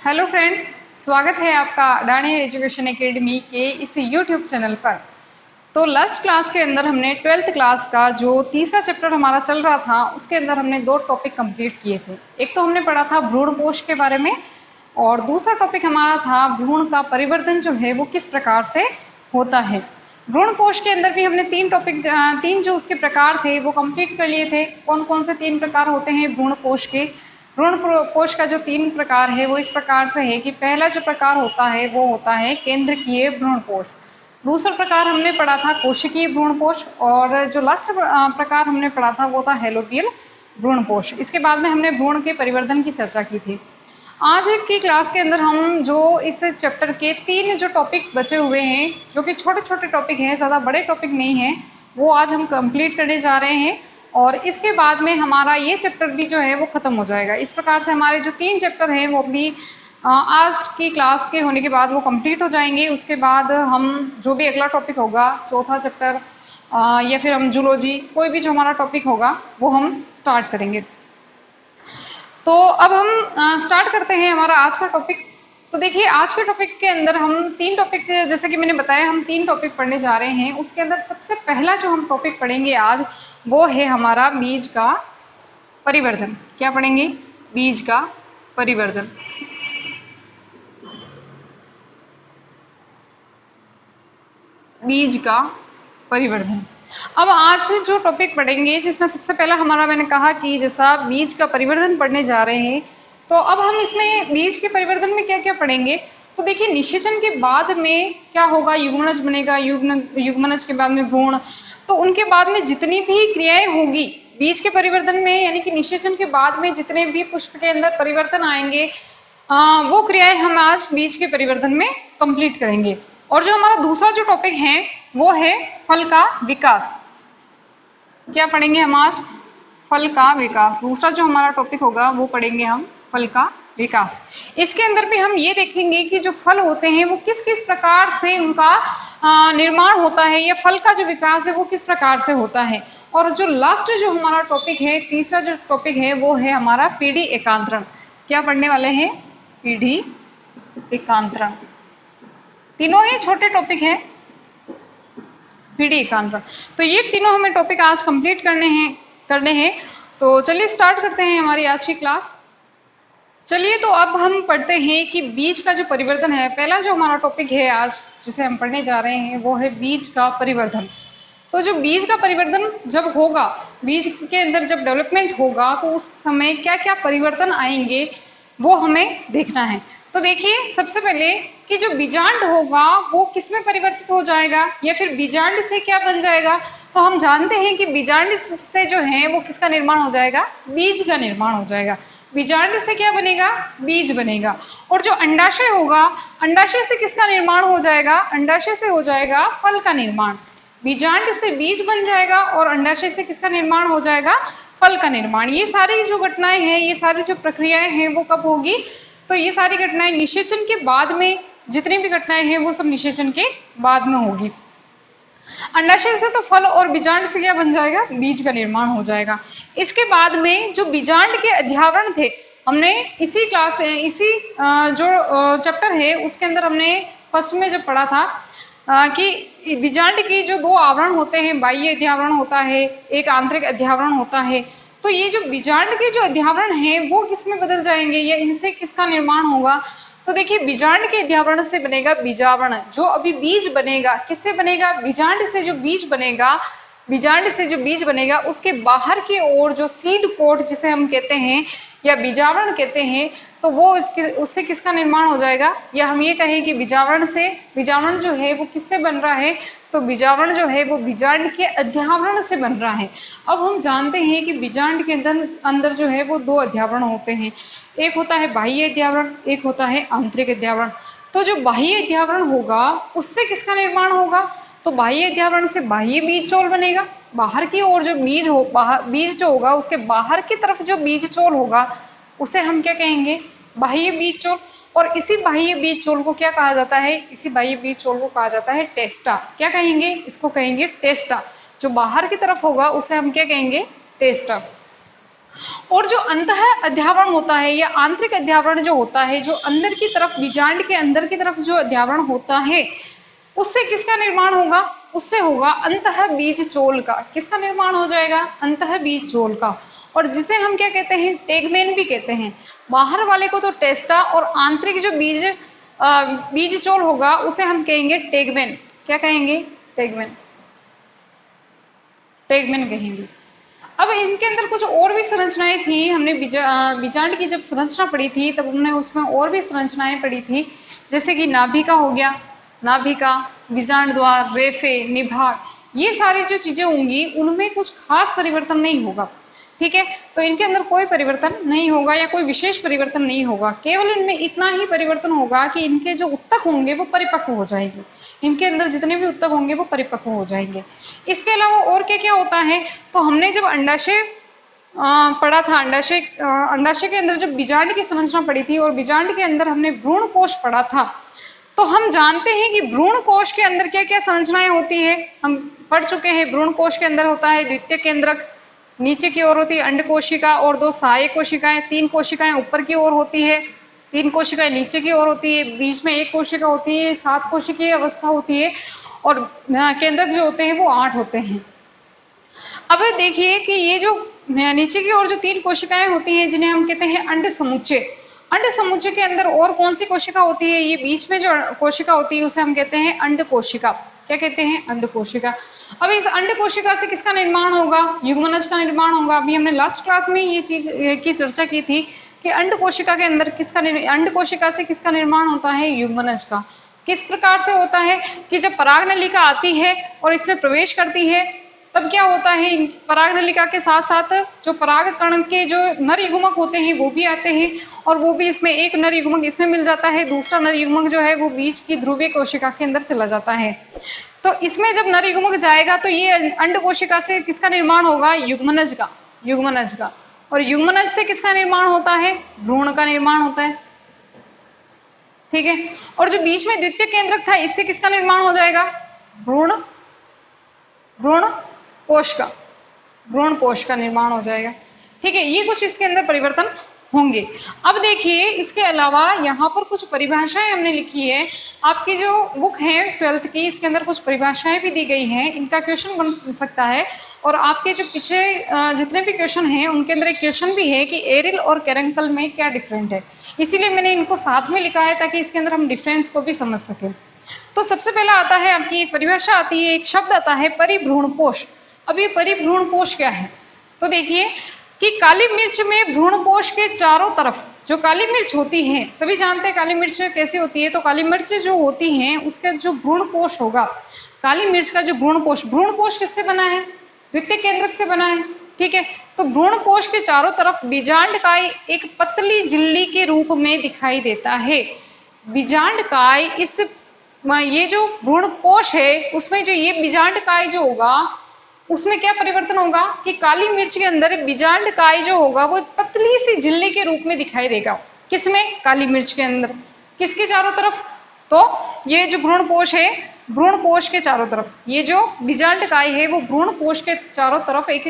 Hello friends, स्वागत है आपका अडानी एजुकेशन एकेडमी के इस यूट्यूब चैनल पर। तो लास्ट क्लास के अंदर हमने 12th क्लास का जो तीसरा चैप्टर हमारा चल रहा था उसके अंदर हमने 2 टॉपिक कंप्लीट किए थे। एक तो हमने पढ़ा था भ्रूण कोश के बारे में और दूसरा टॉपिक हमारा था भ्रूण का परिवर्तन जो है वो किस प्रकार से होता है। भ्रूण कोश के अंदर भी हमने 3 जो उसके प्रकार थे वो कंप्लीट कर लिए थे। कौन कौन से 3 प्रकार होते हैं भ्रूण कोश के? भ्रूण कोश का जो 3 प्रकार है वो इस प्रकार से है कि पहला जो प्रकार होता है वो होता है केंद्रकीय भ्रूण कोश। दूसरा प्रकार हमने पढ़ा था कोशिकीय भ्रूण कोश और जो लास्ट प्रकार हमने पढ़ा था वो था हेलोपियल भ्रूण कोश। इसके बाद में हमने भ्रूण के परिवर्तन की चर्चा की थी। आज की क्लास के अंदर हम जो इस चैप्टर के 3 जो टॉपिक बचे हुए हैं, जो कि छोटे छोटे टॉपिक हैं, ज़्यादा बड़े टॉपिक नहीं हैं, वो आज हम कंप्लीट करने जा रहे हैं और इसके बाद में हमारा ये चैप्टर भी जो है वो ख़त्म हो जाएगा। इस प्रकार से हमारे जो 3 चैप्टर हैं वो भी आज की क्लास के होने के बाद वो कंप्लीट हो जाएंगे। उसके बाद हम जो भी अगला टॉपिक होगा, चौथा चैप्टर या फिर हम जूलॉजी, कोई भी जो हमारा टॉपिक होगा वो हम स्टार्ट करेंगे। तो अब हम स्टार्ट करते हैं हमारा आज का टॉपिक। तो देखिए, आज के टॉपिक के अंदर हम 3 टॉपिक, जैसे कि मैंने बताया, हम 3 टॉपिक पढ़ने जा रहे हैं। उसके अंदर सबसे पहला जो हम टॉपिक पढ़ेंगे आज वो है हमारा बीज का परिवर्तन। क्या पढ़ेंगे? बीज का परिवर्तन। बीज का परिवर्तन। अब आज जो टॉपिक पढ़ेंगे जिसमें सबसे पहला हमारा, मैंने कहा कि जैसा बीज का परिवर्तन पढ़ने जा रहे हैं, तो अब हम इसमें बीज के परिवर्तन में क्या क्या पढ़ेंगे। तो देखिए, निषेचन के बाद में क्या होगा, युग्मनज बनेगा, युग्मनज के बाद में भ्रूण। तो उनके बाद में जितनी भी क्रियाएं होगी बीज के परिवर्तन में, यानी कि निषेचन के बाद में जितने भी पुष्प के अंदर परिवर्तन आएंगे, वो क्रियाएं हम आज बीज के परिवर्तन में कंप्लीट करेंगे। और जो हमारा दूसरा जो टॉपिक है वो है फल का विकास। क्या पढ़ेंगे हम आज? फल का विकास। दूसरा जो हमारा टॉपिक होगा वो पढ़ेंगे हम फल का विकास। इसके अंदर भी हम ये देखेंगे कि जो फल होते हैं वो किस किस प्रकार से उनका निर्माण होता है, या फल का जो विकास है वो किस प्रकार से होता है। और जो लास्ट जो हमारा टॉपिक है, तीसरा जो टॉपिक है वो है हमारा पीढ़ी एकांतरण। क्या पढ़ने वाले हैं? पीढ़ी एकांतरण। तीनों ही छोटे टॉपिक हैं, पीढ़ी एकांतरण। तो ये तीनों हमें टॉपिक आज कंप्लीट करने हैं। तो चलिए स्टार्ट करते हैं हमारी आज की क्लास। चलिए, तो अब हम पढ़ते हैं कि बीज का जो परिवर्तन है, पहला जो हमारा टॉपिक है आज जिसे हम पढ़ने जा रहे हैं वो है बीज का परिवर्तन। तो जो बीज का परिवर्तन जब होगा, बीज के अंदर जब डेवलपमेंट होगा, तो उस समय क्या क्या परिवर्तन आएंगे वो हमें देखना है। तो देखिए, सबसे पहले कि जो बीजांड होगा वो किस में परिवर्तित हो जाएगा, या फिर बीजांड से क्या बन जाएगा। तो हम जानते हैं कि बीजांड से जो है वो किसका निर्माण हो जाएगा? बीज का निर्माण हो जाएगा। बीजांड से क्या बनेगा? बीज बनेगा। और जो अंडाशय होगा, अंडाशय से किसका निर्माण हो जाएगा? अंडाशय से हो जाएगा फल का निर्माण। बीजांड से बीज बन जाएगा और अंडाशय से किसका निर्माण हो जाएगा? फल का निर्माण। ये सारी जो घटनाएं हैं, ये सारी जो प्रक्रियाएं हैं वो कब होगी? तो ये सारी घटनाएं निषेचन के बाद में, जितनी भी घटनाएं हैं वो सब निषेचन के बाद में होगी। अंडाशय से तो फल और बीजांड से क्या बन जाएगा? बीज का निर्माण हो जाएगा। इसके बाद में जो बीजांड के अध्यावरण थे, हमने इसी जो चैप्टर है उसके अंदर हमने फर्स्ट में जब पढ़ा था कि बीजांड की जो 2 आवरण होते हैं, बाह्य अध्यावरण होता है, एक आंतरिक अध्यावरण होता है। तो ये जो बीजांड के जो अध्यावरण हैं वो किस में बदल जाएंगे, या इनसे किसका निर्माण होगा? तो देखिए, बीजांड के अध्यावरण से बनेगा बीजावरण। जो अभी बीज बनेगा, किससे बनेगा? बीजांड से जो बीज बनेगा, बीजांड से जो बीज बनेगा उसके बाहर की ओर जो सीड पोर्ट जिसे हम कहते हैं या बीजावरण कहते हैं, तो वो उससे किसका निर्माण हो जाएगा? या हम ये कहें कि बीजावरण से, बीजावरण जो है वो किससे बन रहा है? तो बीजावरण जो है वो बीजांड के अध्यावरण से बन रहा है। अब हम जानते हैं कि बीजांड के अंदर जो है वो 2 अध्यावरण होते हैं, एक होता है बाह्य अध्यावरण, एक होता है आंतरिक अध्यावरण। तो जो बाह्य अध्यावरण होगा उससे किसका निर्माण होगा? तो बाह्य अध्यावरण से बाह्य बीज चोल बनेगा। बाहर की ओर जो बीज जो होगा उसके बाहर की तरफ जो बीज चोल होगा उसे हम क्या कहेंगे? बाह्य बीज चोल। और इसी बाह्य बीज चोल को क्या कहा जाता है? इसी बाह्य बीज चोल को कहा जाता है टेस्टा। क्या कहेंगे? इसको कहेंगे टेस्टा। जो बाहर की तरफ होगा उसे हम क्या कहेंगे? टेस्टा। और जो अंतः अध्यावरण होता है या आंतरिक अध्यावरण जो होता है, जो अंदर की तरफ बीजांड के अंदर की तरफ जो अध्यावरण होता है, उससे किसका निर्माण होगा? उससे होगा अंतः बीज चोल का। किसका निर्माण हो जाएगा? अंतः बीज चोल का। और जिसे हम क्या कहते हैं? टेगमेन भी कहते हैं। बाहर वाले को तो टेस्टा और आंतरिक जो बीज चोल होगा उसे हम कहेंगे टेगमेन। क्या कहेंगे? टेगमेन। टेगमेन कहेंगे। अब इनके अंदर कुछ और भी संरचनाएं थी। हमने बीजांड की जब संरचना पढ़ी थी तब हमने उसमें और भी संरचनाएं पढ़ी थी, जैसे कि नाभिका हो गया, नाभिका, बीजांड द्वार, रेफे, निभाग, ये सारी जो चीजें होंगी उनमें कुछ खास परिवर्तन नहीं होगा। ठीक है, तो इनके अंदर कोई परिवर्तन नहीं होगा या कोई विशेष परिवर्तन नहीं होगा। केवल इनमें इतना ही परिवर्तन होगा कि इनके जो उत्तक होंगे वो परिपक्व हो जाएंगे। इनके अंदर जितने भी उत्तक होंगे वो परिपक्व हो जाएंगे। इसके अलावा और क्या क्या होता है? तो हमने जब अंडाशय पढ़ा था, अंडाशय के अंदर जब बीजांड की संरचना पढ़ी थी और बीजांड के अंदर हमने भ्रूण कोश पढ़ा था, तो हम जानते हैं कि भ्रूण कोश के अंदर क्या क्या संरचनाएं होती है। हम पढ़ चुके हैं। भ्रूण कोश के अंदर होता है द्वितीय केंद्रक, नीचे की ओर होती है अंड कोशिका और 2 सहायक कोशिकाएं, 3 कोशिकाएं ऊपर की ओर होती है, 3 कोशिकाएं नीचे की ओर होती है, बीच में 1 कोशिका होती है, 7 कोशिकीय अवस्था होती है और केंद्रक जो होते हैं वो 8 होते हैं। अब देखिए कि ये जो नीचे की ओर जो 3 कोशिकाएं होती हैं जिन्हें हम कहते हैं अंड समुच्चय, अंड समुच्चय के अंदर और कौन सी कोशिका होती है? ये बीच में जो कोशिका होती है उसे हम कहते हैं अंड कोशिका। क्या कहते हैं? अंड कोशिका। अब इस अंड कोशिका से किसका निर्माण होगा? युग्मनज का निर्माण होगा। अभी हमने लास्ट क्लास में ये चीज की चर्चा की थी कि अंड कोशिका के अंदर अंड कोशिका से किसका निर्माण होता है? युग्मनज का। किस प्रकार से होता है कि जब पराग नलिका आती है और इसमें प्रवेश करती है तब क्या होता है? पराग नलिका के साथ साथ जो पराग कण के जो नर युग्मक होते हैं वो भी आते हैं और वो भी इसमें एक नर युग्मक इसमें मिल जाता है, दूसरा नर युग्मक जो है वो बीच की ध्रुवीय कोशिका के अंदर चला जाता है। तो इसमें जब नर युग्मक जाएगा तो ये अंड कोशिका से किसका निर्माण होगा? युग्मनज का। युग्मनज का। और युग्मनज से किसका निर्माण होता है? भ्रूण का निर्माण होता है। ठीक है, और जो बीच में द्वितीय केंद्रक था इससे किसका निर्माण हो जाएगा? भ्रूण कोश का। भ्रूण कोश का निर्माण हो जाएगा। ठीक है, ये कुछ इसके अंदर परिवर्तन होंगे। अब देखिए इसके अलावा यहाँ पर कुछ परिभाषाएं हमने लिखी है। आपकी जो बुक है 12th की, इसके अंदर कुछ परिभाषाएं भी दी गई हैं। इनका क्वेश्चन बन सकता है और आपके जो पीछे जितने भी क्वेश्चन हैं उनके अंदर एक क्वेश्चन भी है कि एरिल और कैरेंकल में क्या डिफरेंट है। इसीलिए मैंने इनको साथ में लिखा है ताकि इसके अंदर हम डिफरेंस को भी समझ सकें। तो सबसे पहला आता है आपकी एक परिभाषा आती है, एक शब्द आता है परिभ्रूणपोष। अब ये परिभ्रूणपोष क्या है? तो देखिए कि काली मिर्च में भ्रूणपोष के चारों तरफ जो काली मिर्च होती है, सभी जानते हैं काली मिर्च कैसी होती है। तो काली मिर्च जो होती हैं उसका जो भ्रूणपोष होगा, काली मिर्च का जो भ्रूणपोष किससे बना है? द्वितीय केंद्रक से बना है। ठीक है, तो भ्रूणपोष के चारों तरफ बीजांड काय एक पतली झिल्ली के रूप में दिखाई देता है। बीजांड काय ये जो भ्रूणपोष है उसमें जो ये बीजांड काय जो होगा उसमें क्या परिवर्तन होगा कि काली मिर्च के अंदर बीजांड काय जो होगा वो पतली सी झिल्ली के रूप में दिखाई देगा। किसमें? काली मिर्च के अंदर। किसके चारों तरफ? तो ये जो भ्रूणपोष है, भ्रूणपोष के चारों तरफ ये जो बीजांड काय है वो भ्रूणपोष के चारों तरफ एक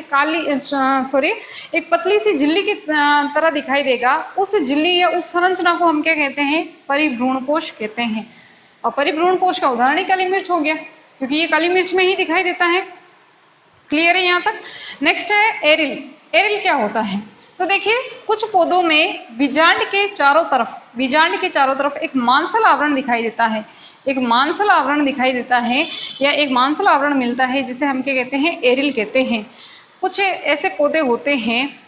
पतली सी झिल्ली की तरह दिखाई देगा। उस झिल्ली या उस संरचना को हम क्या कहते हैं? परिभ्रूणपोष कहते हैं। और परिभ्रूणपोष का उदाहरण ही काली मिर्च हो गया क्योंकि ये काली मिर्च में ही दिखाई देता है। क्लियर है यहाँ तक? नेक्स्ट है एरिल। एरिल क्या होता है? तो देखिए कुछ पौधों में बीजांड के चारों तरफ एक मांसल आवरण दिखाई देता है। एक मांसल आवरण दिखाई देता है या एक मांसल आवरण मिलता है जिसे हम क्या कहते हैं? एरिल कहते हैं। कुछ ऐसे पौधे होते हैं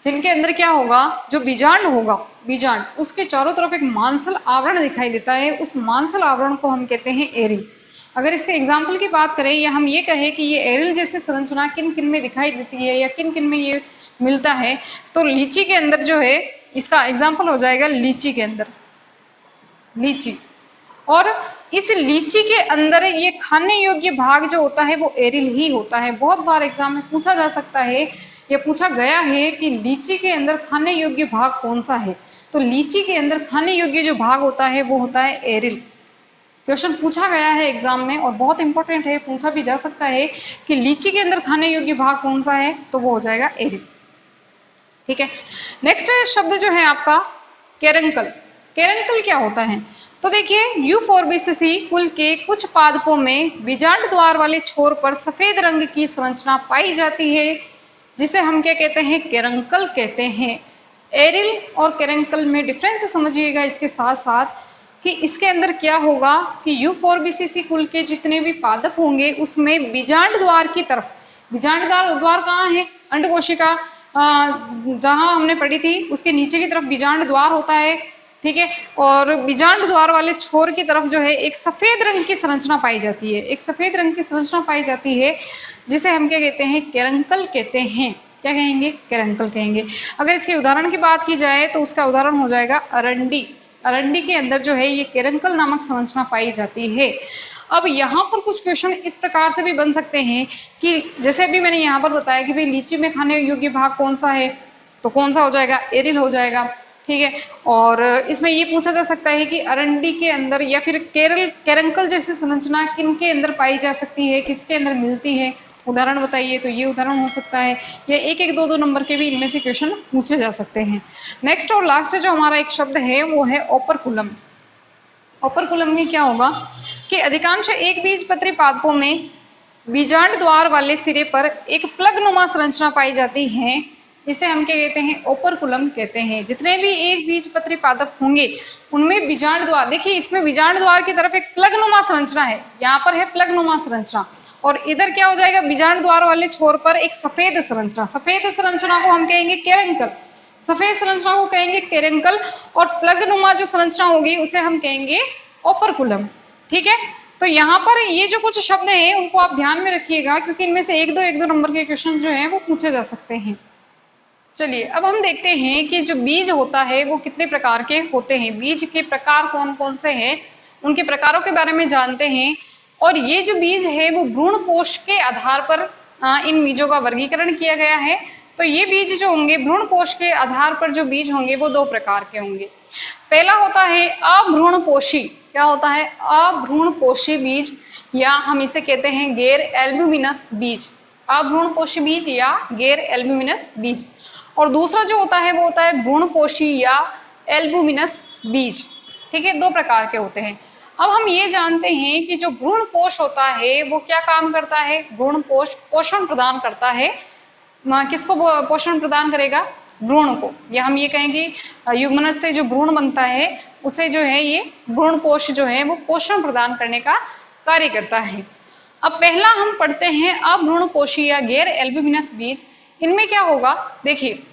जिनके अंदर क्या होगा? जो बीजांड होगा, बीजांड उसके चारों तरफ एक मांसल आवरण दिखाई देता है। उस मांसल आवरण को हम कहते हैं एरिल। अगर इसके एग्जाम्पल की बात करें या हम ये कहें कि ये एरिल जैसे संरचना किन किन में दिखाई देती है या किन किन में ये मिलता है, तो लीची के अंदर जो है इसका एग्जाम्पल हो जाएगा लीची के अंदर। लीची, और इस लीची के अंदर ये खाने योग्य भाग जो होता है वो एरिल ही होता है। बहुत बार एग्जाम में पूछा जा सकता है या पूछा गया है कि लीची के अंदर खाने योग्य भाग कौन सा है। तो लीची के अंदर खाने योग्य जो भाग होता है वो होता है एरिल। क्वेश्चन पूछा गया है एग्जाम में और बहुत इंपॉर्टेंट है, पूछा भी जा सकता है कि लीची के अंदर खाने योग्य भाग कौन सा है, तो वो हो जाएगा एरिल। ठीक है। नेक्स्ट शब्द जो है आपका केरंकल। केरंकल क्या होता है? तो देखिए, यूफोर्बिएसी कुल के कुछ पादपों में बीजांड द्वार वाले छोर पर सफेद रंग की संरचना पाई जाती है, जिसे हम क्या कहते हैं? केरंकल कहते हैं। एरिल और केरंकल में डिफरेंस समझिएगा इसके साथ साथ कि इसके अंदर क्या होगा कि यूफोर्बिएसी कुल के जितने भी पादप होंगे उसमें बीजांड द्वार की तरफ, बीजांड द्वार कहाँ है? अंडकोशिका जहां हमने पढ़ी थी उसके नीचे की तरफ बीजांड द्वार होता है, ठीक है। और बीजांड द्वार वाले छोर की तरफ जो है एक सफेद रंग की संरचना पाई जाती है, एक सफेद रंग की संरचना पाई जाती है, जिसे हम क्या कहते हैं? केरंकल कहते हैं। क्या कहेंगे? केरंकल कहेंगे। अगर इसके उदाहरण की बात की जाए तो उसका उदाहरण हो जाएगा अरंडी। अरंडी के अंदर जो है ये केरंकल नामक संरचना पाई जाती है। अब यहाँ पर कुछ क्वेश्चन इस प्रकार से भी बन सकते हैं कि जैसे अभी मैंने यहाँ पर बताया कि भाई लीची में खाने योग्य भाग कौन सा है, तो कौन सा हो जाएगा? एरिल हो जाएगा, ठीक है। और इसमें ये पूछा जा सकता है कि अरंडी के अंदर या फिर केरंकल जैसी संरचना किन के अंदर पाई जा सकती है, किसके अंदर मिलती है, उदाहरण बताइए। तो ये उदाहरण हो सकता है, या एक एक दो दो नंबर के भी इनमें से क्वेश्चन पूछे जा सकते हैं। नेक्स्ट और लास्ट जो हमारा एक शब्द है वो है ओपरकुलम। ओपरकुलम में क्या होगा कि अधिकांश एक बीजपत्री पादपों में बीजांड द्वार वाले सिरे पर एक प्लग नुमा संरचना पाई जाती है, इसे हम क्या कहते हैं? ओपरकुलम कहते हैं। जितने भी एक बीजपत्री पादप होंगे उनमें बीजांड द्वार, देखिए इसमें बीजांड द्वार की तरफ एक प्लग नुमा संरचना है, यहाँ पर है प्लग नुमा संरचना, और इधर क्या हो जाएगा? बीजांड द्वार वाले छोर पर एक सफेद संरचना, सफेद संरचना को हम कहेंगे केरंकल, सफेद संरचना को कहेंगे केरंकल, और प्लग नुमा जो संरचना होगी उसे हम कहेंगे ओपरकुलम, ठीक है। तो यहाँ पर ये जो कुछ शब्द हैं उनको आप ध्यान में रखिएगा, क्योंकि इनमें से एक दो नंबर के क्वेश्चन जो हैं वो पूछे जा सकते हैं। चलिए अब हम देखते हैं कि जो बीज होता है वो कितने प्रकार के होते हैं, बीज के प्रकार कौन कौन से हैं, उनके प्रकारों के बारे में जानते हैं। और ये जो बीज है वो भ्रूण पोष के आधार पर इन बीजों का वर्गीकरण किया गया है। तो ये बीज जो होंगे भ्रूण पोष के आधार पर जो बीज होंगे वो दो प्रकार के होंगे। पहला होता है अभ्रूणपोषी। क्या होता है? अभ्रूणपोषी बीज, या हम इसे कहते हैं गैर एल्ब्यूमिनस बीज, अभ्रूणपोषी बीज या गैर एल्ब्यूमिनस बीज। और दूसरा जो होता है वो होता है भ्रूणपोषी या एल्ब्यूमिनस बीज, ठीक है। दो प्रकार के होते हैं। अब हम ये जानते हैं कि जो भ्रूणपोष होता है वो क्या काम करता है? भ्रूणपोष पोषण प्रदान करता है। किसको पोषण प्रदान करेगा? भ्रूण को, या हम ये कहेंगे युग्मनज से जो भ्रूण बनता है उसे जो है ये भ्रूणपोष जो है वो पोषण प्रदान करने का कार्य करता है। अब पहला हम पढ़ते हैं अभ्रूणपोषी या गैर एल्ब्यूमिनस बीज। इनमें क्या होगा? देखिए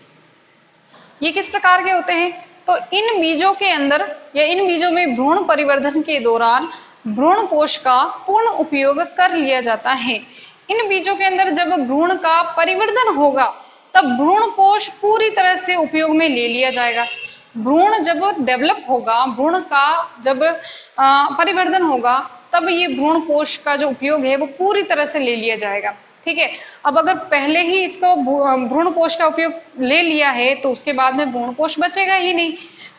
ये किस प्रकार के होते हैं? तो इन बीजों के अंदर या इन बीजों में भ्रूण परिवर्धन के दौरान भ्रूणपोष का पूर्ण उपयोग कर लिया जाता है। इन बीजों के अंदर जब भ्रूण का परिवर्धन होगा तब भ्रूणपोष पूरी तरह से उपयोग में ले लिया जाएगा। भ्रूण जब डेवलप होगा, भ्रूण का जब परिवर्धन होगा, तब ये भ्रूणपोष का जो उपयोग है वो पूरी तरह से ले लिया जाएगा, ठीक है। अब अगर पहले ही इसको भ्रूणपोष का उपयोग ले लिया है तो उसके बाद में भ्रूणपोष बचेगा ही नहीं,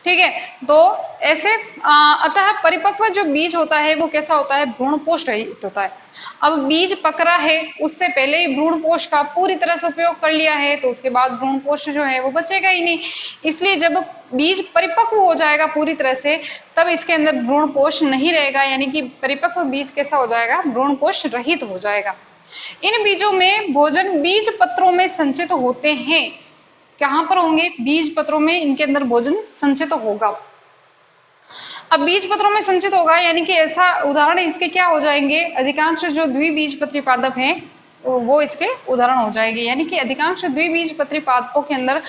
ठीक है। तो ऐसे अतः परिपक्व जो बीज होता है वो कैसा होता है? भ्रूणपोष रहित होता है। अब बीज पक रहा है, उससे पहले ही भ्रूणपोष का पूरी तरह से उपयोग कर लिया है तो उसके बाद भ्रूणपोष जो है वो बचेगा ही नहीं। इसलिए जब बीज परिपक्व हो जाएगा पूरी तरह से तब इसके अंदर भ्रूणपोष नहीं रहेगा, यानी कि परिपक्व बीज कैसा हो जाएगा? भ्रूणपोष रहित हो जाएगा। इन बीजों में भोजन बीज पत्रों में संचित होते हैं। कहाँ पर होंगे? बीज पत्रों में इनके अंदर भोजन संचित होगा। अब बीज पत्रों में संचित होगा यानी कि ऐसा उदाहरण इसके क्या हो जाएंगे? अधिकांश जो द्विबीजपत्री पादप हैं वो इसके उदाहरण हो जाएंगे। यानी कि अधिकांश द्विबीजपत्री पादपों के अंदर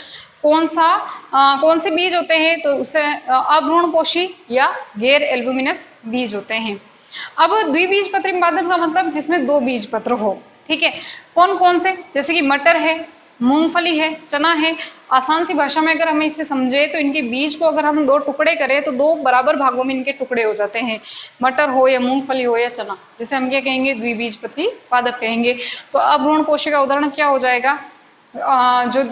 कौन से बीज होते हैं? तो उसे अभ्रूणपोषी या गैर एल्ब्यूमिनस बीज होते हैं। अब द्विबीजपत्री पादप का मतलब जिसमें दो बीज पत्र हो, ठीक है। कौन कौन से? जैसे कि मटर है, मूंगफली है, चना है। आसान सी भाषा में अगर हमें इसे समझे तो इनके बीज को अगर हम दो टुकड़े करें तो दो बराबर भागों में इनके टुकड़े हो जाते हैं, मटर हो या मूंगफली हो या चना, जिसे हम क्या कहेंगे? द्विबीजपत्री पादप कहेंगे। तो अभ्रूणपोषी का उदाहरण क्या हो जाएगा? जो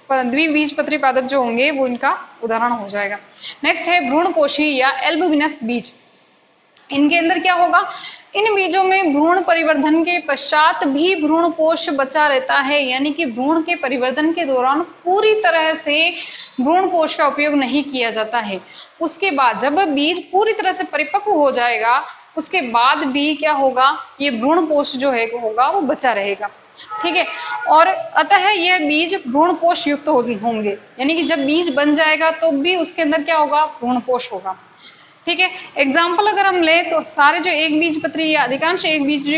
द्विबीजपत्री पादप जो होंगे वो इनका उदाहरण हो जाएगा। नेक्स्ट है भ्रूणपोषी या एल्ब्यूमिनस बीज। इनके अंदर क्या होगा, इन बीजों में भ्रूण परिवर्धन के पश्चात भी भ्रूण कोश बचा रहता है, यानी कि भ्रूण के परिवर्धन के दौरान पूरी तरह से भ्रूण कोश का उपयोग नहीं किया जाता है। उसके बाद जब बीज पूरी तरह से परिपक्व हो जाएगा, उसके बाद भी क्या होगा, ये भ्रूण कोश जो है होगा वो बचा रहेगा। ठीक है, और अतः यह बीज भ्रूण कोश युक्त होंगे, यानी कि जब बीज बन जाएगा तो भी उसके अंदर क्या होगा, भ्रूण कोश होगा। ठीक है, एग्जाम्पल अगर हम ले तो सारे जो एक बीज पत्री या अधिकांश एक बीज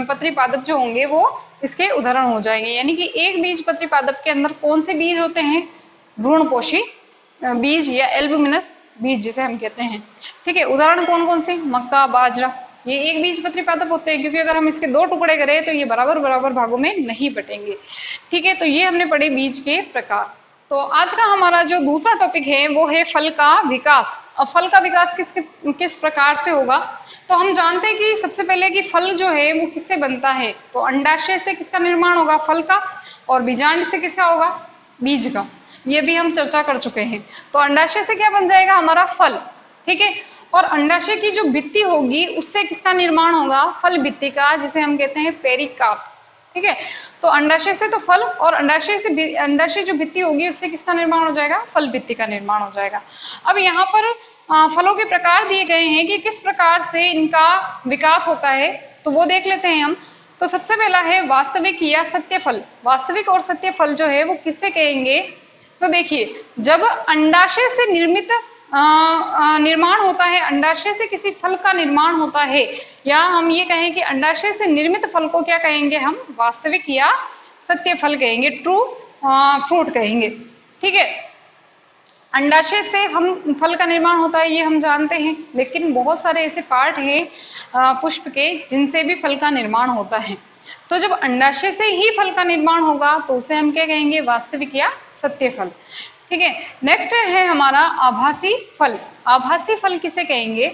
पत्री पादप जो होंगे वो इसके उदाहरण हो जाएंगे, यानी कि एक बीज पत्री पादप के अंदर कौन से बीज होते हैं, भ्रूणपोषी बीज या एल्बुमिनस बीज जिसे हम कहते हैं। ठीक है, उदाहरण कौन कौन से, मक्का, बाजरा, ये एक बीज पत्री पादप होते हैं, क्योंकि अगर हम इसके दो टुकड़े करें तो ये बराबर बराबर भागों में नहीं बटेंगे। ठीक है, तो ये हमने पढ़े बीज के प्रकार। तो आज का हमारा जो दूसरा टॉपिक है वो है फल का विकास। अब फल का विकास किस प्रकार से होगा, तो हम जानते हैं कि सबसे पहले कि फल जो है वो किससे बनता है, तो अंडाशय से किसका निर्माण होगा, फल का, और बीजांड से किसका होगा, बीज का। ये भी हम चर्चा कर चुके हैं। तो अंडाशय से क्या बन जाएगा, हमारा फल। ठीक है, और अंडाशय की जो भित्ति होगी उससे किसका निर्माण होगा, फल भित्ति का, जिसे हम कहते हैं पेरिकार्प। ठीक है, तो अंडाशय से तो फल, और अंडाशय जो भित्ति होगी उससे किसका निर्माण हो जाएगा, फल भित्ति का निर्माण हो जाएगा। अब यहाँ पर फलों के प्रकार दिए गए हैं कि किस प्रकार से इनका विकास होता है, तो वो देख लेते हैं हम। तो सबसे पहला है वास्तविक या सत्य फल। वास्तविक और सत्य फल जो है वो किससे कहेंगे, तो देखिए जब अंडाशय से निर्माण होता है, अंडाशय से किसी फल का निर्माण होता है, या हम ये कहें कि अंडाशय से निर्मित फल को क्या कहेंगे, हम वास्तविक या सत्य फल कहेंगे, ट्रू फ्रूट कहेंगे। ठीक है, अंडाशय से हम फल का निर्माण होता है ये हम जानते हैं, लेकिन बहुत सारे ऐसे पार्ट हैं पुष्प के जिनसे भी फल का निर्माण होता है। तो जब अंडाशय से ही फल का निर्माण होगा तो उसे हम क्या कहेंगे, वास्तविक या सत्य फल। ठीक है, नेक्स्ट है हमारा आभासी फल। आभासी फल किसे कहेंगे,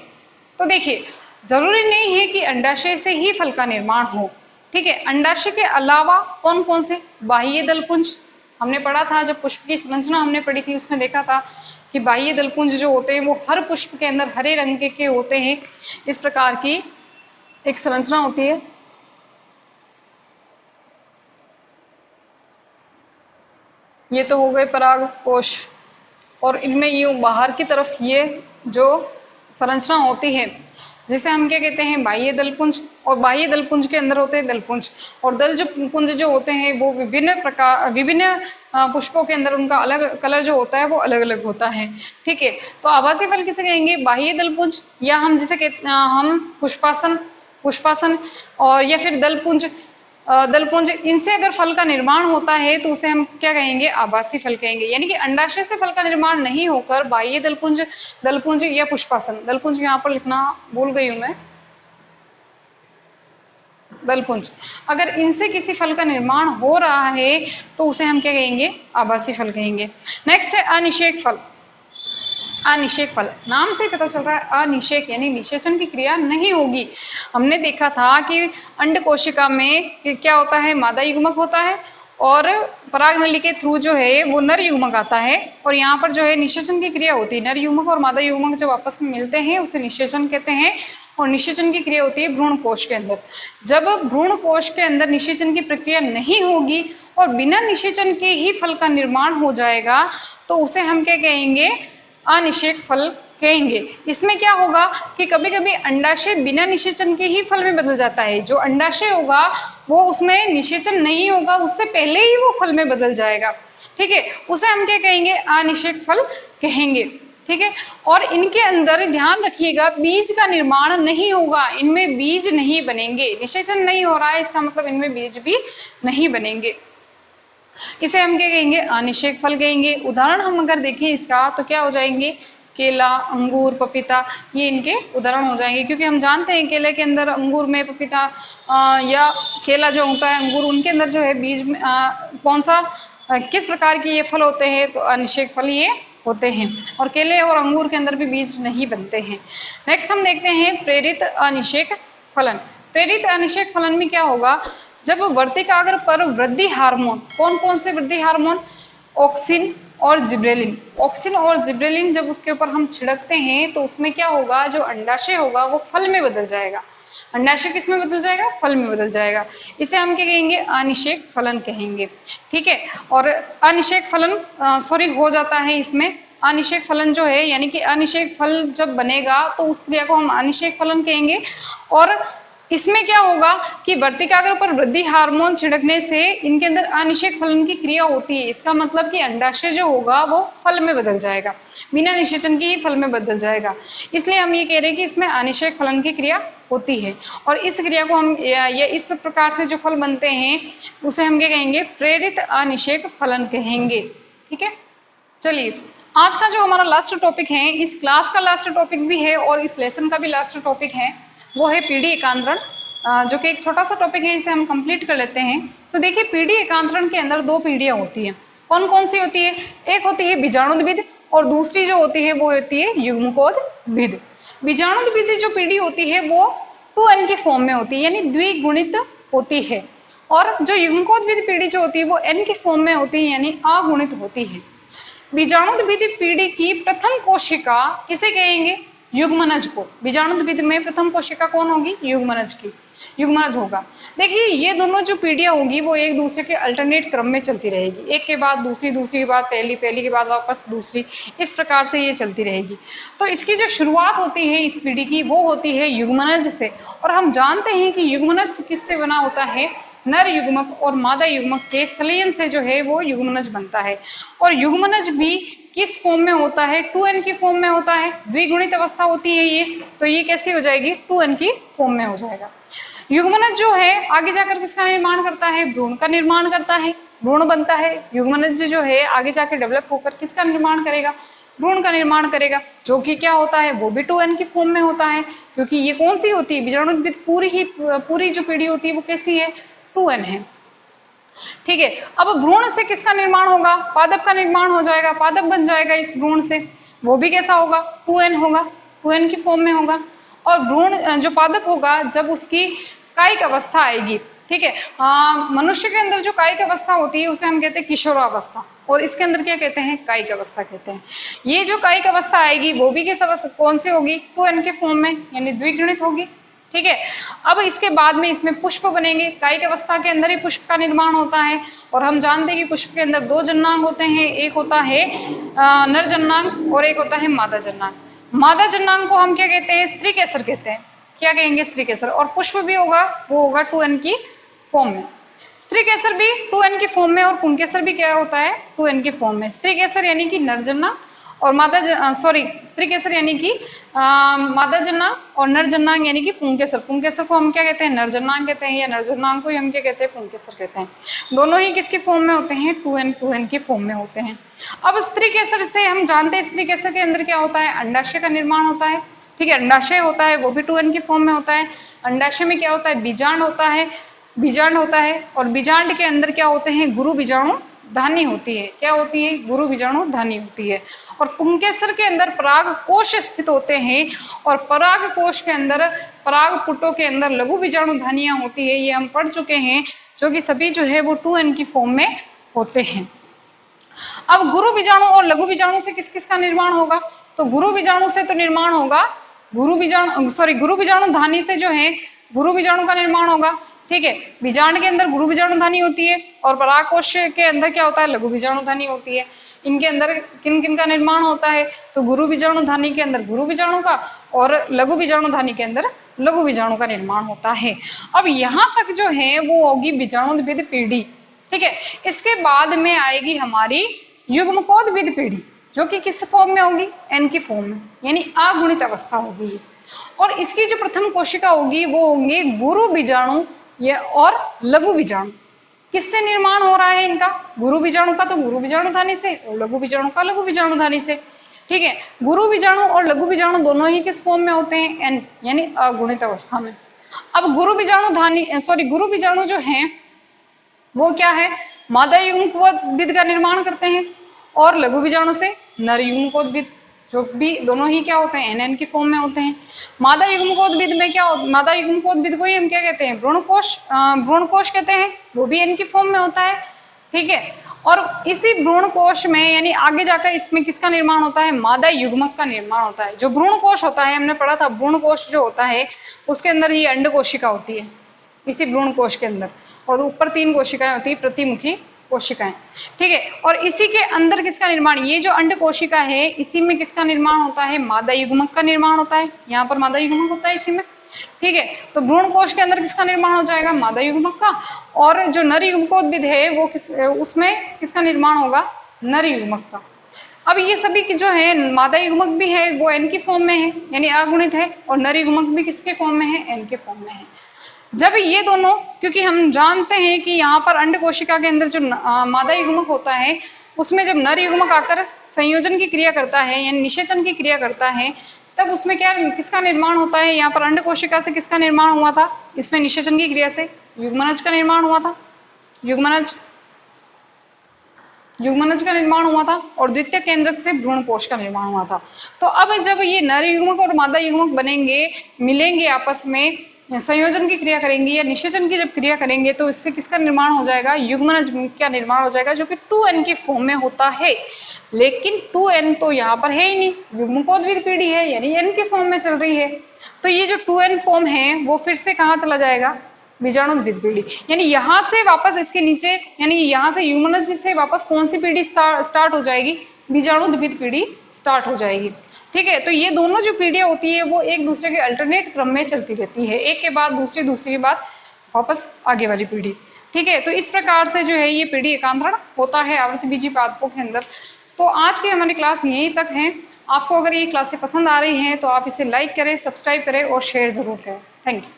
तो देखिए जरूरी नहीं है कि अंडाशय से ही फल का निर्माण हो। ठीक है, अंडाशय के अलावा कौन कौन से, बाह्य दलपुंज, हमने पढ़ा था जब पुष्प की संरचना हमने पढ़ी थी उसमें देखा था कि बाह्य दलपुंज जो होते हैं वो हर पुष्प के अंदर हरे रंग के होते हैं। इस प्रकार की एक संरचना होती है। ये तो हो गए पराग कोश, और इनमें ये बाहर की तरफ ये जो संरचना होती है जिसे हम क्या कहते हैं, बाह्य दलपुंज, और बाह्य दलपुंज के अंदर होते हैं दलपुंज, और दल जो पुंज जो होते हैं वो विभिन्न पुष्पों के अंदर उनका अलग कलर जो होता है वो अलग अलग होता है। ठीक है, तो आभासी फल किसे कहेंगे, बाह्य दलपुंज, या हम जिसे कहते हम पुष्पासन और या फिर दलपुंज, इनसे अगर फल का निर्माण होता है तो उसे हम क्या कहेंगे, आभासी फल कहेंगे। यानी कि अंडाशय से फल का निर्माण नहीं होकर बाह्य दलपुंज या पुष्पासन, दलपुंज यहाँ पर लिखना भूल गई हूं मैं, दलपुंज, अगर इनसे किसी फल का निर्माण हो रहा है तो उसे हम क्या कहेंगे, आभासी फल कहेंगे। नेक्स्ट है अनिषेक फल। अनिषेक फल, नाम से पता चल रहा है अनिषेक, यानी निषेचन की क्रिया नहीं होगी। हमने देखा था कि अंड कोशिका में क्या होता है, मादा युग्मक होता है, और पराग नली के थ्रू जो है वो नर युग्मक आता है, और यहाँ पर जो है निषेचन की क्रिया होती है। नर युग्मक और मादा युग्मक जब आपस में मिलते हैं उसे निषेचन कहते हैं, और निषेचन की क्रिया होती है भ्रूण कोश के अंदर। जब भ्रूण कोश के अंदर निषेचन की प्रक्रिया नहीं होगी और बिना निषेचन के ही फल का निर्माण हो जाएगा तो उसे हम क्या कहेंगे, अनिषेक फल कहेंगे। इसमें क्या होगा कि कभी कभी अंडाशय बिना निषेचन के ही फल में बदल जाता है, जो अंडाशय होगा वो उसमें निषेचन नहीं होगा, उससे पहले ही वो फल में बदल जाएगा। ठीक है, उसे हम क्या कहेंगे, अनिषेक फल कहेंगे। ठीक है, और इनके अंदर ध्यान रखिएगा बीज का निर्माण नहीं होगा, इनमें बीज नहीं बनेंगे, निषेचन नहीं हो रहा है इसका मतलब इनमें बीज भी नहीं बनेंगे। इसे हम क्या कहेंगे, अनिषेक फल कहेंगे। उदाहरण हम अगर देखें इसका तो क्या हो जाएंगे, केला, अंगूर, पपीता, ये इनके उदाहरण हो जाएंगे, क्योंकि हम जानते हैं केले के अंदर, अंगूर में, पपीता या केला जो होता है अंगूर, उनके अंदर जो है बीज कौन सा किस प्रकार के ये फल होते हैं, तो अनिषेक फल ये होते हैं, और केले और अंगूर के अंदर भी बीज नहीं बनते हैं। नेक्स्ट हम देखते हैं प्रेरित अनिषेक फलन। प्रेरित अनिषेक फलन में क्या होगा, जब वर्तिकाग्र पर वृद्धि हार्मोन, कौन कौन से वृद्धि हार्मोन, ऑक्सिन, और जिब्रेलिन। ऑक्सिन और जिब्रेलिन जब उसके ऊपर हम छिड़कते हैं तो उसमें क्या होगा, जो अंडाशय होगा वो फल में बदल जाएगा। अंडाशय किस में बदल जाएगा, फल में बदल जाएगा। इसे हम क्या कहेंगे, अनिषेक फलन कहेंगे। ठीक है, और अनिषेक फलन हो जाता है इसमें। अनिषेक फलन जो है यानी कि अनिषेक फल जब बनेगा तो उस क्रिया को हम अनिषेक फलन कहेंगे। और इसमें क्या होगा कि वर्तिकाग्र पर वृद्धि हार्मोन छिड़कने से इनके अंदर अनिषेक फलन की क्रिया होती है। इसका मतलब कि अंडाशय जो होगा वो फल में बदल जाएगा, बिना निषेचन के ही फल में बदल जाएगा। इसलिए हम ये कह रहे हैं कि इसमें अनिषेक फलन की क्रिया होती है। और इस क्रिया को हम या इस प्रकार से जो फल बनते हैं उसे हम क्या कहेंगे, प्रेरित अनिषेक फलन कहेंगे। ठीक है, चलिए आज का जो हमारा लास्ट टॉपिक है, इस क्लास का लास्ट टॉपिक भी है और इस लेसन का भी लास्ट टॉपिक है, वो है पीढ़ी एकांतरण, जो कि एक छोटा सा टॉपिक है, इसे हम कंप्लीट कर लेते हैं। तो देखिए, पीढ़ी एकांतरण के अंदर दो पीढ़ियां होती हैं। कौन कौन सी होती है, एक होती है बीजाणुद्भिद और दूसरी जो होती है वो होती है युग्मकोद्भिद। बीजाणुद्भिद जो पीढ़ी होती है वो 2n के फॉर्म में होती है, यानी द्विगुणित होती है। और जो युग्मकोद्भिद पीढ़ी जो होती है वो n के फॉर्म में होती है, यानी अगुणित होती है। बीजाणुद्भिद पीढ़ी की प्रथम कोशिका किसे कहेंगे, युग्मनज को। बीजाणुद्भिद में प्रथम कोशिका कौन होगी, युग्मनज की, युग्मनज होगा। देखिए, ये दोनों जो पीढ़ियां होगी वो एक दूसरे के अल्टरनेट क्रम में चलती रहेगी, एक के बाद दूसरी, दूसरी के बाद पहली, पहली के बाद वापस दूसरी, इस प्रकार से ये चलती रहेगी। तो इसकी जो शुरुआत होती है इस पीढ़ी की वो होती है युग्मनज से। और हम जानते हैं कि युग्मनज किससे बना होता है, नर युग्मक और मादा युग्मक के संलयन से जो है वो युग्मनज बनता है। और युग्मनज भी किस फॉर्म में होता है, 2n की फॉर्म में होता है। द्विगुणित अवस्था होती है ये, तो ये कैसी हो जाएगी, 2n की फॉर्म में हो जाएगा। युग्मनज जो है आगे जाकर किसका निर्माण करता है, भ्रूण का निर्माण करता है, भ्रूण बनता है। युग्मनज जो है आगे जाकर डेवलप होकर किसका निर्माण करेगा, भ्रूण का निर्माण करेगा, जो कि क्या होता है, वो भी 2n की फॉर्म में होता है। क्योंकि ये कौन सी होती है, बीजाणुद्भिद पूरी जो पीढ़ी होती है वो कैसी है, 2n है। ठीक है, अब भ्रूण से किसका निर्माण होगा, पादप का निर्माण हो जाएगा, पादप बन जाएगा इस भ्रूण से। वो भी कैसा होगा, 2n होगा, 2n की फॉर्म में होगा। और भ्रूण जो पादप होगा जब उसकी कायिक अवस्था आएगी, ठीक है, मनुष्य के अंदर जो कायिक अवस्था होती है उसे हम कहते हैं किशोरावस्था, और इसके अंदर क्या कहते हैं, कायिक अवस्था कहते हैं। ये जो कायिक अवस्था आएगी वो भी किस अवस्था, कौन सी होगी, 2n के फॉर्म में, यानी द्विगुणित होगी। ठीक है, अब इसके बाद में इसमें पुष्प बनेंगे। कायिक अवस्था के अंदर ही पुष्प का निर्माण होता है। और हम जानते हैं कि पुष्प के अंदर दो जननांग होते हैं, एक होता है नर जननांग और एक होता है मादा जननांग। मादा जननांग को हम क्या कहते हैं, स्त्री केसर कहते हैं। क्या कहेंगे, स्त्री केसर। और पुष्प भी होगा, वो होगा 2n की फॉर्म में। स्त्री केसर भी 2n की फॉर्म में और पुंकेसर भी क्या होता है, 2n की फॉर्म में। स्त्री केसर यानी कि नर जननांग और स्त्री केसर यानी कि मादा जननांग और नर जननांग यानी कि पुंकेसर। पुंकेसर को हम क्या कहते हैं, नर जननांग कहते हैं, या नर जननांग को हम क्या कहते हैं, पुंकेसर कहते हैं। दोनों ही किसकी फॉर्म में होते हैं, 2n की फॉर्म में होते हैं। अब स्त्री केसर से हम जानते हैं, स्त्री केसर के अंदर क्या होता है, अंडाशय का निर्माण होता है। ठीक है, अंडाशय होता है, वो भी 2n की फॉर्म में होता है। अंडाशय में क्या होता है, बीजांड होता है, बीजांड होता है। और बीजांड के अंदर क्या होते हैं, गुरु बीजाणु धानी होती है। क्या होती है, गुरु बीजाणु धानी होती है। और पुंकेसर के अंदर पराग कोश स्थित होते हैं। और पराग कोश के अंदर, पराग पुटों के अंदर लघु बीजाणु धानियां होती है, ये हम पढ़ चुके हैं, जो कि सभी जो है वो 2n की फॉर्म में होते हैं। अब गुरु बीजाणु और लघु बीजाणु से किस किस का निर्माण होगा, तो गुरु बीजाणु से तो निर्माण होगा, गुरु बीजाणु धानी से जो है गुरु बीजाणु का निर्माण होगा। ठीक है, बीजांड के अंदर गुरु बीजाणु धानी होती है और परागकोश के अंदर क्या होता है, लघु बीजाणु धानी होती है। इनके अंदर किन किन का निर्माण होता है, तो गुरु बीजाणु धानी के अंदर गुरु बीजाणु का और लघु बीजाणु धानी के अंदर लघु बीजाणु का निर्माण होता है। अब यहाँ तक जो है वो होगी बीजाणुद्भिद पीढ़ी। ठीक है, इसके बाद में आएगी हमारी युग्मकोद्भिद पीढ़ी, जो कि किस फॉर्म में होगी, n की फॉर्म में, यानी अगुणित अवस्था होगी। और इसकी जो प्रथम कोशिका होगी वो होंगे गुरु बीजाणु और लघु बीजाणु। किससे निर्माण हो रहा है इनका, गुरु बीजाणु का तो गुरु बीजाणु धानी से और लघु बीजाणु का लघु बीजाणु धानी से। ठीक है, गुरु बीजाणु और लघु बीजाणु दोनों ही किस फॉर्म में होते हैं, n, यानी अगुणित अवस्था में। अब गुरु बीजाणु जो है वो क्या है, मादा युग्मकोद्भिद का निर्माण करते हैं और लघु बीजाणु से नर युग्मकोद्भिद, जो भी दोनों ही क्या होते हैं, nn की फॉर्म में होते हैं। मादा युग्मकोद्भिद में क्या मादा युग्मकोद्भिद को ही हम क्या कहते हैं, भ्रूण कोश कहते हैं, वो भी n की फॉर्म में होता है। ठीक है, और इसी भ्रूण कोश में यानी आगे जाकर इसमें किसका निर्माण होता है, मादा युग्मक का निर्माण होता है। जो भ्रूण कोश होता है, हमने पढ़ा था भ्रूण कोश जो होता है उसके अंदर ये अंड कोशिका होती है इसी भ्रूण कोश के अंदर, और ऊपर 3 कोशिकाएं होती है, प्रतिमुखी कोशिकाएं, ठीक है। और इसी के अंदर किसका निर्माण, ये जो अंड कोशिका है इसी में किसका निर्माण होता है, मादा युग्मक का निर्माण होता है। यहाँ पर मादा युग्मक होता है इसी में, ठीक है। तो भ्रूण कोश के अंदर किसका निर्माण हो जाएगा, मादा युग्मक का। और जो नर युग्मकोद्भिद है वो उसमें किसका निर्माण होगा, नर युग्मक का। अब ये सभी की जो है मादा युग्मक भी है वो एन की फॉर्म में है यानी अगुणित है, और नर युग्मक भी किसके फॉर्म में है, एन के फॉर्म में है। जब ये दोनों, क्योंकि हम जानते हैं कि यहाँ पर अंड कोशिका के अंदर जो मादा युग्मक होता है उसमें जब नर युग्मक आकर संयोजन की क्रिया करता है यानी निषेचन की क्रिया करता है, तब उसमें क्या किसका निर्माण होता है, यहाँ पर अंड कोशिका से किसका निर्माण हुआ था, इसमें निषेचन की क्रिया से युग्मनज का निर्माण हुआ था, युग्मनज का निर्माण हुआ था, और द्वितीय केंद्रक से भ्रूणपोष का निर्माण हुआ था। तो अब जब ये नर युग्मक और मादा युग्मक बनेंगे, मिलेंगे आपस में, संयोजन की क्रिया करेंगे या निषेचन की जब क्रिया करेंगे, तो इससे किसका निर्माण हो जाएगा, युग्मनज का निर्माण हो जाएगा, जो कि 2n के फॉर्म में होता है। लेकिन 2n तो यहाँ पर है ही नहीं, युग्मकोद्भिद पीढ़ी है यानी n के फॉर्म में चल रही है। तो ये जो 2n फॉर्म है वो फिर से कहाँ चला जाएगा, बीजाणुद्भिद पीढ़ी, यानी यहाँ से वापस इसके नीचे, यानी यहाँ से युग्मनज से वापस कौन सी पीढ़ी स्टार्ट हो जाएगी, बीजाणुद्भिद पीढ़ी स्टार्ट हो जाएगी, ठीक है। तो ये दोनों जो पीढ़ियां होती है वो एक दूसरे के अल्टरनेट क्रम में चलती रहती है, एक के बाद दूसरी, दूसरी के बाद वापस आगे वाली पीढ़ी, ठीक है। तो इस प्रकार से जो है ये पीढ़ी एकांतरण होता है आवृत्तिबीजी पादपों के अंदर। तो आज की हमारी क्लास यहीं तक है। आपको अगर ये क्लासें पसंद आ रही हैं तो आप इसे लाइक करें, सब्सक्राइब करें और शेयर जरूर करें। Thank you.